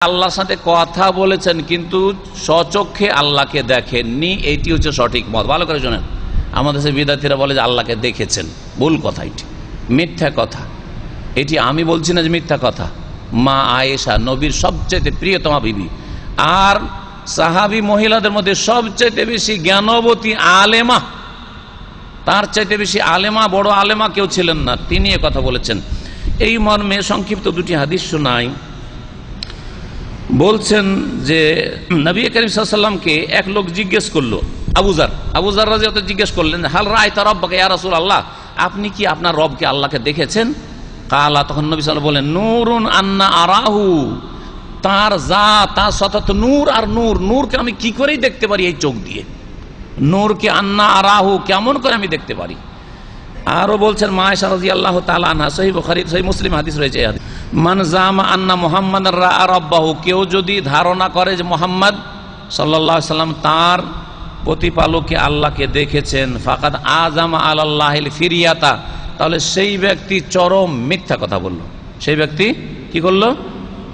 আল্লাহর সাথে কথা বলেছেন কিন্তু স্বচক্ষে আল্লাহকে দেখেননি, এটি হচ্ছে সঠিক মত। ভালো করে শোনেন, আমাদের দেশের বিদ্যার্থীরা বলে যে আল্লাহকে দেখেছেন, ভুল কথা, এটি মিথ্যা কথা। এটি আমি বলছি না যে মিথ্যা কথা। মা আয়েশা নবীর সবচেয়ে প্রিয়তমা বিবি আর সাহাবী মহিলাদের মধ্যে সবচেয়ে বেশি জ্ঞানবতী আলেমা, তার চাইতে বেশি আলেমা, বড় আলেমা কেউ ছিলেন না, তিনি এ কথা বলেছেন। এই মর্মে সংক্ষিপ্ত দুটি হাদিস শোনাই। বলছেন যে নবী করিম সাল্লাল্লাহু আলাইহি ওয়াসাল্লামকে এক লোক জিজ্ঞেস করলো, আবুজার রাদিয়াল্লাহু জিজ্ঞেস করলেন, হাল রাআইতা রাব্বাকা ইয়া রাসূলুল্লাহ, আপনি কি আপনার রবকে আল্লাহকে দেখেছেন? কালা, তখন নবী সাল্লাল্লাহু আলাইহি ওয়াসাল্লাম বলেন, নূরুন আন্না আরাহু, তার জাত, তার সতত নূর, আর নূর, নূরকে আমি কি করেই দেখতে পারি এই চোখ দিয়ে, নূরকে আন্না আরাহু, কেমন করে আমি দেখতে পারি। আরো বলছেন মা আয়েশা রাদিয়াল্লাহু তাআলা আনহা, সহিহ বুখারী সহিহ মুসলিম হাদিস রয়েছে, মান জামা আন্না মুহাম্মাদার রাআ রাব্বাহু, কেউ যদি ধারণা করে যে মুহাম্মদ সাল্লাল্লাহু আলাইহি ওয়াসাল্লাম তার প্রতিপালককে আল্লাহকে দেখেছেন, ফাকাদ আযামা আলাল্লাহিল ফিরিয়াতা, তাহলে সেই ব্যক্তি চরম মিথ্যা কথা বলল। সেই ব্যক্তি কি করলো?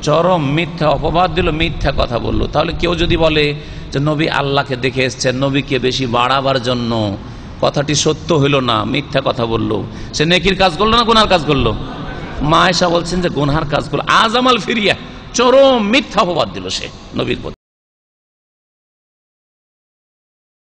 চরম মিথ্যা অপবাদ দিল, মিথ্যা কথা বলল। তাহলে কেউ যদি বলে যে নবী আল্লাহকে দেখে এসছেন, নবীকে বেশি বাড়াবার জন্য, কথাটি সত্য হইল না, মিথ্যা কথা বলল, সে নেকির কাজ করলো না গুনার কাজ করলো? মা আয়েশা বলছেন যে গুনহার কাজ করলো। আজামাল ফিরিয়া, চরম মিথ্যা অপবাদ দিল সে নবীর প্রতি।